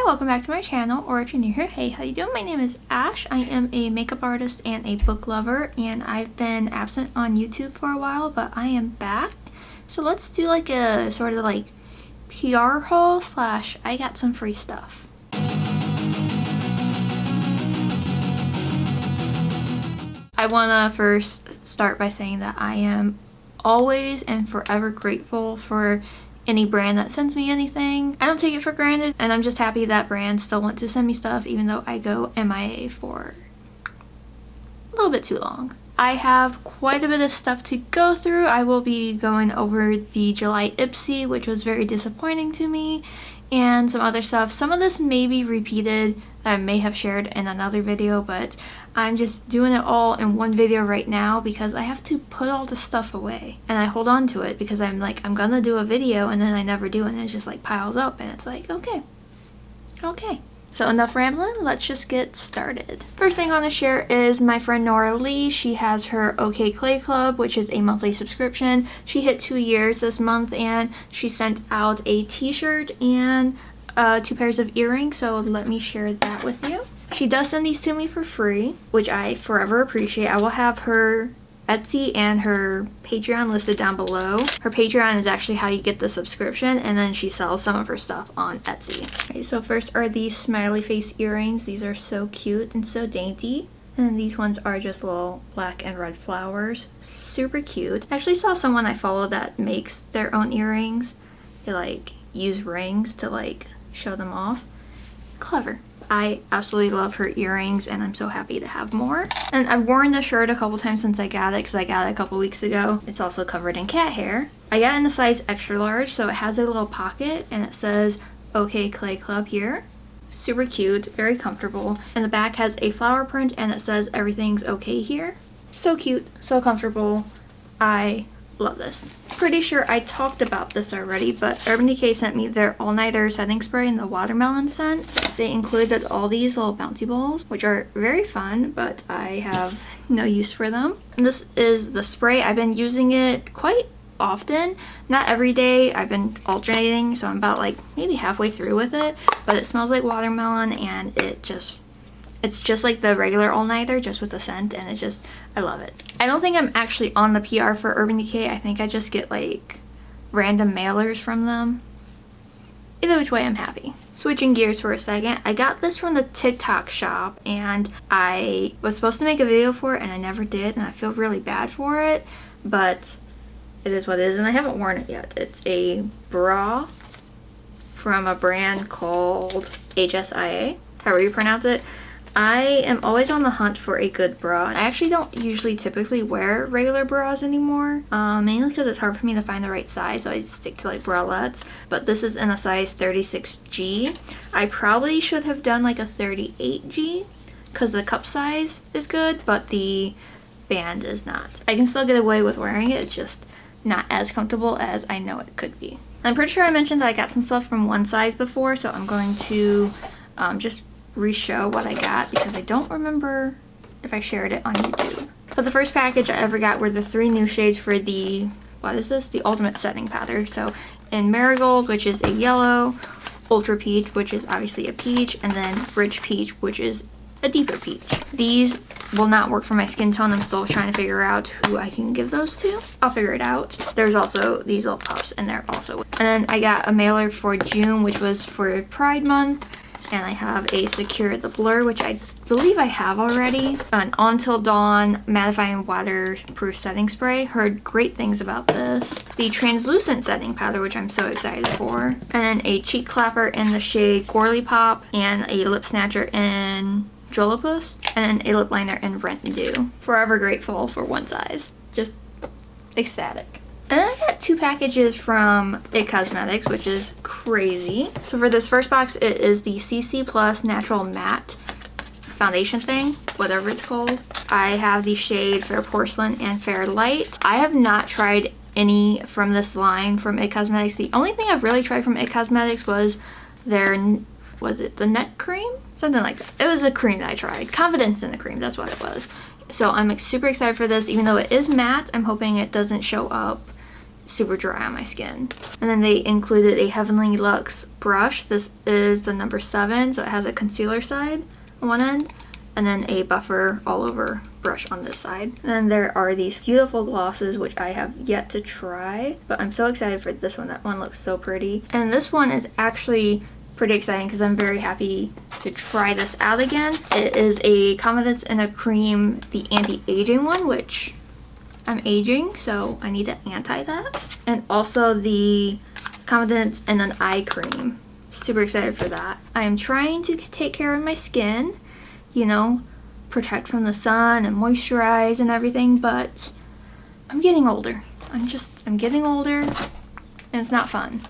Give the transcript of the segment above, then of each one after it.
Hi, welcome back to my channel, or if you're new here, hey, how you doing? My name is Ash. I am a makeup artist and a book lover, and I've been absent on YouTube for a while, but I am back. So let's do like a sort of like PR haul slash I got some free stuff. I want to first start by saying that I am always and forever grateful for any brand that sends me anything. I don't take it for granted, and I'm just happy that brands still want to send me stuff even though I go MIA for a little bit too long. I have quite a bit of stuff to go through. I will be going over the July Ipsy, which was very disappointing to me, and some other stuff. Some of this may be repeated that I may have shared in another video, but I'm just doing it all in one video right now because I have to put all the stuff away. And I hold on to it because I'm like, I'm gonna do a video, and then I never do, and it just like piles up, and it's like, okay. So enough rambling, let's just get started. First thing I want to share is my friend Nora Lee. She has her OK Clay Club, which is a monthly subscription. She hit 2 years this month, and she sent out a t-shirt and 2 pairs of earrings, so let me share that with you. She does send these to me for free, which I forever appreciate. I will have her Etsy and her Patreon listed down below. Her Patreon is actually how you get the subscription, and then she sells some of her stuff on Etsy. Okay, so first are these smiley face earrings. These are so cute and so dainty. And these ones are just little black and red flowers. Super cute. I actually saw someone I follow that makes their own earrings. They like use rings to like show them off. Clever. I absolutely love her earrings, and I'm so happy to have more. And I've worn this shirt a couple times since I got it because I got it a couple weeks ago. It's also covered in cat hair. I got it in the size extra large, so it has a little pocket and it says OK Clay Club here. Super cute, very comfortable. And the back has a flower print and it says everything's okay here. So cute, so comfortable. I love this. Pretty sure I talked about this already, but Urban Decay sent me their all-nighter setting spray in the watermelon scent. They included all these little bouncy balls, which are very fun, but I have no use for them. And this is the spray. I've been using it quite often, not every day. I've been alternating, so I'm about like maybe halfway through with it, but it smells like watermelon, and it's just like the regular all-nighter, just with the scent, and I love it. I don't think I'm actually on the PR for Urban Decay. I think I just get like random mailers from them. Either which way, I'm happy. Switching gears for a second, I got this from the TikTok shop, and I was supposed to make a video for it, and I never did, and I feel really bad for it, but it is what it is, and I haven't worn it yet. It's a bra from a brand called HSIA, however you pronounce it. I am always on the hunt for a good bra. I actually don't usually typically wear regular bras anymore, mainly because it's hard for me to find the right size, so I stick to like bralettes. But this is in a size 36G. I probably should have done like a 38G because the cup size is good, but the band is not. I can still get away with wearing it, it's just not as comfortable as I know it could be. I'm pretty sure I mentioned that I got some stuff from one size before, so I'm going to just re-show what I got because I don't remember if I shared it on YouTube. But the first package I ever got were the 3 new shades for the, what is this? The Ultimate Setting Powder. So in Marigold, which is a yellow, Ultra Peach, which is obviously a peach, and then Rich Peach, which is a deeper peach. These will not work for my skin tone. I'm still trying to figure out who I can give those to. I'll figure it out. There's also these little puffs in there also. And then I got a mailer for June, which was for Pride Month. And I have a Secure the Blur, which I believe I have already. An Until Dawn Mattifying Waterproof Setting Spray. Heard great things about this. The Translucent Setting Powder, which I'm so excited for. And then a Cheek Clapper in the shade Gorly Pop. And a Lip Snatcher in Jolopus. And then a lip liner in Rent and Dew. Forever grateful for one size. Just ecstatic. And then I got 2 packages from It Cosmetics, which is crazy. So for this first box, it is the CC Plus Natural Matte Foundation thing, whatever it's called. I have the shade Fair Porcelain and Fair Light. I have not tried any from this line from It Cosmetics. The only thing I've really tried from It Cosmetics was their, was it the neck cream? Something like that. It was a cream that I tried. Confidence in the Cream, that's what it was. So I'm super excited for this. Even though it is matte, I'm hoping it doesn't show up super dry on my skin. And then they included a Heavenly Luxe brush. This is the number 7, so it has a concealer side on one end and then a buffer all over brush on this side. And then there are these beautiful glosses, which I have yet to try, but I'm so excited for this one. That one looks so pretty. And this one is actually pretty exciting because I'm very happy to try this out again. It is a Confidence in a Cream, the anti-aging one, which I'm aging, so I need to anti that. And also the Confidence in an Eye Cream. Super excited for that. I am trying to take care of my skin, you know, protect from the sun and moisturize and everything, but I'm getting older. I'm getting older and it's not fun.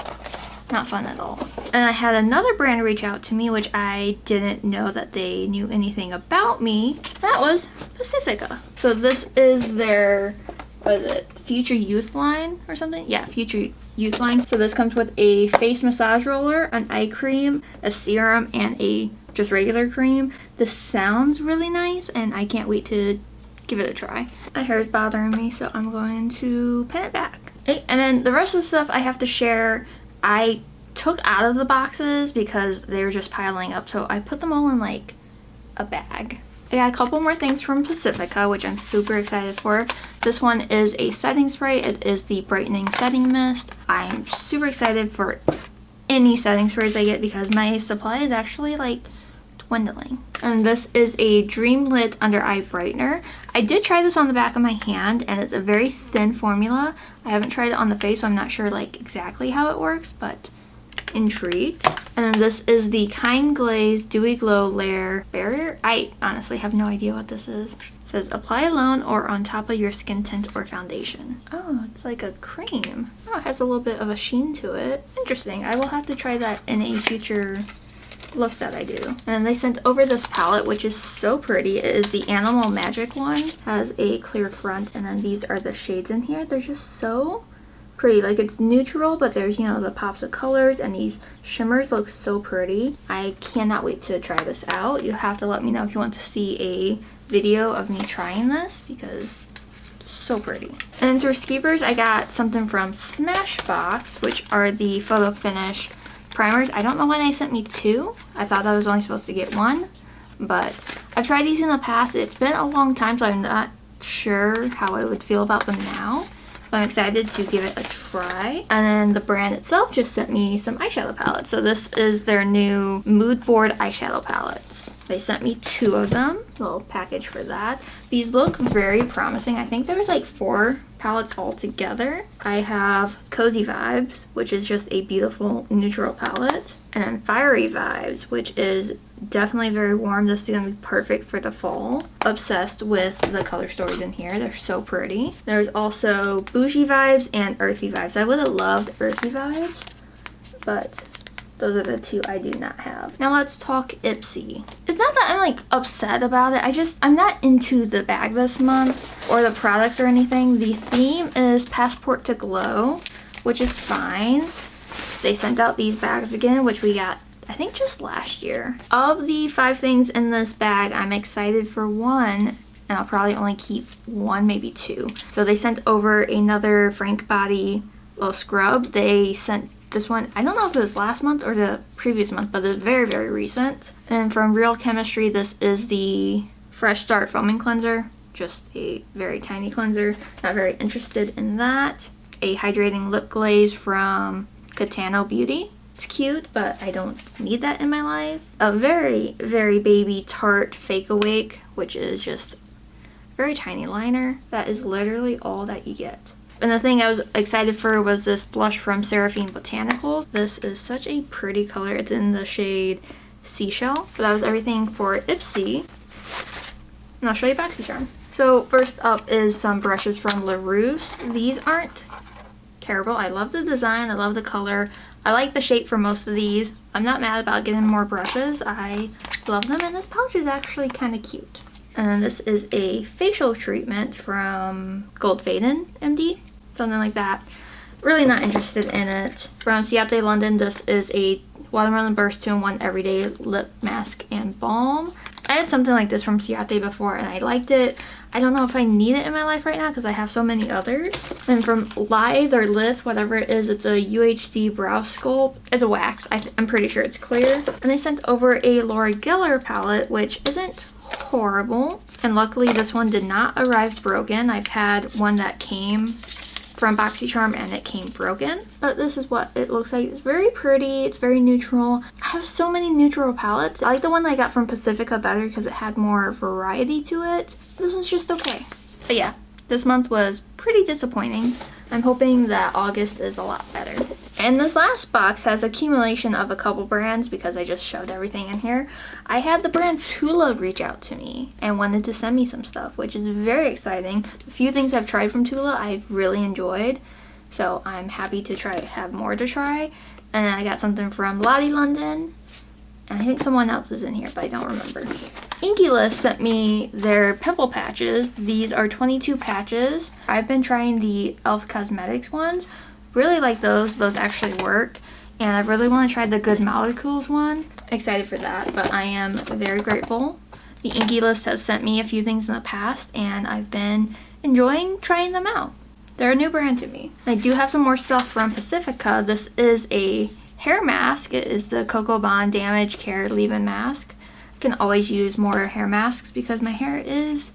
Not fun at all. And I had another brand reach out to me, which I didn't know that they knew anything about me. That was Pacifica. So this is their, what is it, Future Youth line or something? Yeah, Future Youth line. So this comes with a face massage roller, an eye cream, a serum, and a just regular cream. This sounds really nice and I can't wait to give it a try. My hair is bothering me, so I'm going to pin it back. Okay, and then the rest of the stuff I have to share, I took out of the boxes because they were just piling up, so I put them all in like a bag. I got a couple more things from Pacifica, which I'm super excited for. This one is a setting spray. It is the Brightening Setting Mist. I'm super excited for any setting sprays I get because my supply is actually like dwindling. And this is a Dream Lit Under Eye Brightener. I did try this on the back of my hand and it's a very thin formula. I haven't tried it on the face, so I'm not sure like exactly how it works, but intrigued. And then this is the Kind Glaze Dewy Glow Layer Barrier. I honestly have no idea what this is. It says apply alone or on top of your skin tint or foundation. Oh, it's like a cream. Oh, it has a little bit of a sheen to it. Interesting. I will have to try that in a future look that I do. And they sent over this palette, which is so pretty. It is the Animal Magic one. Has a clear front, and then these are the shades in here. They're just so pretty. Like, it's neutral, but there's, you know, the pops of colors, and these shimmers look so pretty. I cannot wait to try this out. You'll have to let me know if you want to see a video of me trying this because it's so pretty. And then through Skeepers, I got something from Smashbox, which are the Photo Finish primers. I don't know why they sent me 2. I thought I was only supposed to get 1, but I've tried these in the past. It's been a long time, so I'm not sure how I would feel about them now. But I'm excited to give it a try. And then the brand itself just sent me some eyeshadow palettes. So this is their new Mood Board eyeshadow palettes. They sent me 2 of them. A little package for that. These look very promising. I think there's like 4 palettes all together. I have Cozy Vibes, which is just a beautiful neutral palette. And then Fiery Vibes, which is definitely very warm. This is going to be perfect for the fall. Obsessed with the color stories in here. They're so pretty. There's also Bougie Vibes and Earthy Vibes. I would have loved Earthy Vibes, but those are the 2 I do not have. Now let's talk Ipsy. It's not that I'm like upset about it. I'm not into the bag this month or the products or anything. The theme is Passport to Glow, which is fine. They sent out these bags again, which we got, I think, just last year. Of the 5 things in this bag, I'm excited for 1, and I'll probably only keep 1, maybe 2. So they sent over another Frank Body little scrub. They sent this one, I don't know if it was last month or the previous month, but it's very, very recent. And from Real Chemistry, this is the Fresh Start Foaming Cleanser. Just a very tiny cleanser. Not very interested in that. A hydrating lip glaze from Catano Beauty. It's cute, but I don't need that in my life. A very, very baby Tarte Fake Awake, which is just a very tiny liner. That is literally all that you get. And the thing I was excited for was this blush from Seraphine Botanicals. This is such a pretty color. It's in the shade Seashell. But that was everything for Ipsy. And I'll show you Boxycharm. So first up is some brushes from LaRousse. These aren't terrible. I love the design. I love the color. I like the shape for most of these. I'm not mad about getting more brushes. I love them, and this pouch is actually kind of cute. And then this is a facial treatment from Goldfaden MD. Something like that. Really not interested in it. From Ciate London, this is a Watermelon Burst 2-in-1 Everyday Lip Mask and Balm. I had something like this from Ciate before and I liked it. I don't know if I need it in my life right now because I have so many others. And from Lithe or Lithe, whatever it is, it's a UHC brow sculpt. It's a wax. I'm pretty sure it's clear. And they sent over a Laura Geller palette, which isn't horrible. And luckily this one did not arrive broken. I've had one that came from Boxycharm and it came broken, but this is what it looks like. It's very pretty, it's very neutral. I have so many neutral palettes. I like the one that I got from Pacifica better because it had more variety to it. This one's just okay. But yeah, this month was pretty disappointing. I'm hoping that August is a lot better. And this last box has accumulation of a couple brands because I just shoved everything in here. I had the brand Tula reach out to me and wanted to send me some stuff, which is very exciting. The few things I've tried from Tula I've really enjoyed, so I'm happy to have more to try. And then I got something from Lottie London, and I think someone else is in here, but I don't remember. Inky List sent me their pimple patches. These are 22 patches. I've been trying the e.l.f. Cosmetics ones. Really like those. Those actually work. And I really want to try the Good Molecules one. Excited for that, but I am very grateful. The Inky List has sent me a few things in the past, and I've been enjoying trying them out. They're a new brand to me. I do have some more stuff from Pacifica. This is a hair mask. It is the Cocoa Bond Damage Care Leave-In Mask. I can always use more hair masks because my hair is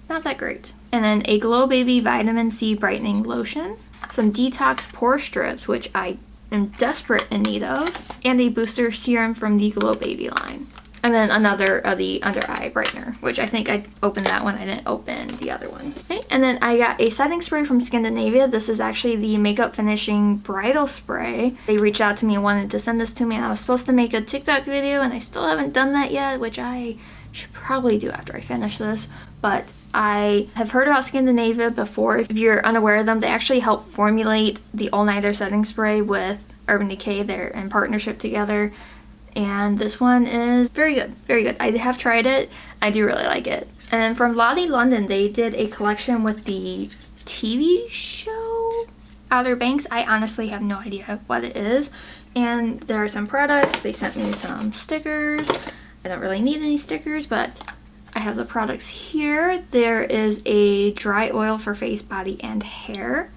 not that great. And then a Glow Baby Vitamin C Brightening Lotion. Some detox pore strips, which I am desperate in need of, and a booster serum from the Glow Baby line. And then another of the under eye brightener, which I think I opened that one. I didn't open the other one. Okay, and then I got a setting spray from Skindinavia. This is actually the Makeup Finishing Bridal Spray. They reached out to me and wanted to send this to me, and I was supposed to make a TikTok video, and I still haven't done that yet, which I should probably do after I finish this. But I have heard about Skindinavia before. If you're unaware of them, they actually help formulate the all-nighter setting spray with Urban Decay. They're in partnership together. And this one is very good, very good. I have tried it. I do really like it. And then from Lottie London, they did a collection with the TV show Outer Banks. I honestly have no idea what it is. And there are some products. They sent me some stickers. I don't really need any stickers, but I have the products here. There is a dry oil for face, body, and hair.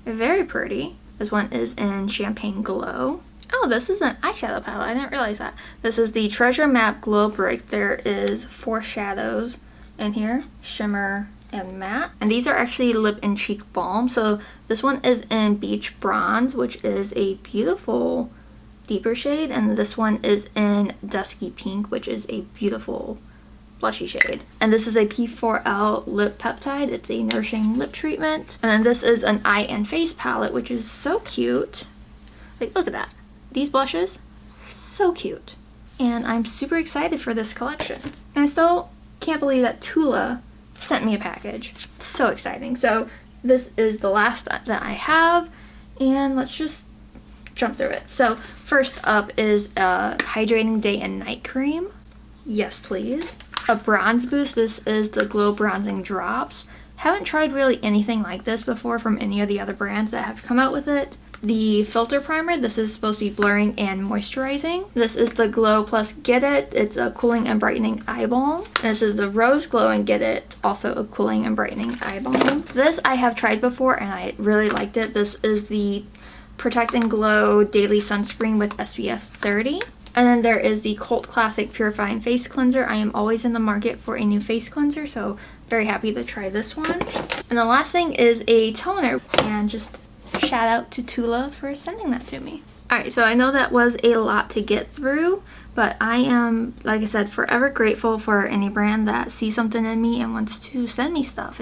Very pretty. This one is in Champagne Glow. Oh, this is an eyeshadow palette. I didn't realize that. This is the Treasure Map Glow Brick. There is 4 shadows in here. Shimmer and matte. And these are actually lip and cheek balm. So this one is in Beach Bronze, which is a beautiful deeper shade. And this one is in Dusky Pink, which is a beautiful blushy shade. And this is a P4L lip peptide. It's a nourishing lip treatment. And then this is an eye and face palette, which is so cute. Like, look at that. These blushes, so cute. And I'm super excited for this collection. And I still can't believe that Tula sent me a package. It's so exciting. So this is the last that I have, and let's just jump through it. So first up is a hydrating day and night cream. Yes, please. A bronze boost. This is the Glow Bronzing Drops. Haven't tried really anything like this before from any of the other brands that have come out with it. The filter primer, this is supposed to be blurring and moisturizing. This is the Glow Plus Get It. It's a cooling and brightening eye balm. And this is the Rose Glow and Get It, also a cooling and brightening eye balm. This I have tried before and I really liked it. This is the Protect and Glow Daily Sunscreen with SPF 30. And then there is the Cult Classic Purifying Face Cleanser. I am always in the market for a new face cleanser, so very happy to try this one. And the last thing is a toner, and just shout out to Tula for sending that to me. Alright, so I know that was a lot to get through, but I am, like I said, forever grateful for any brand that sees something in me and wants to send me stuff.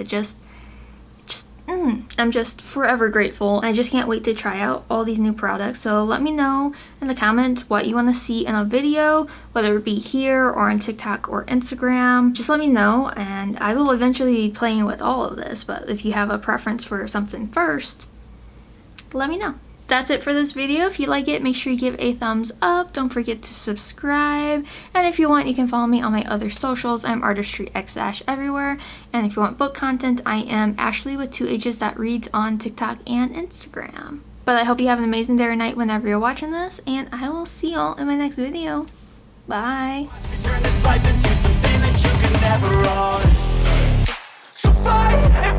I'm just forever grateful. I just can't wait to try out all these new products. So let me know in the comments what you want to see in a video, whether it be here or on TikTok or Instagram. Just let me know, and I will eventually be playing with all of this. But if you have a preference for something first, let me know. That's it for this video. If you like it, make sure you give a thumbs up. Don't forget to subscribe. And if you want, you can follow me on my other socials. I'm artistryxashh everywhere. And if you want book content, I am Ashley with 2 H's that reads on TikTok and Instagram. But I hope you have an amazing day or night whenever you're watching this. And I will see y'all in my next video. Bye. never run. So fight and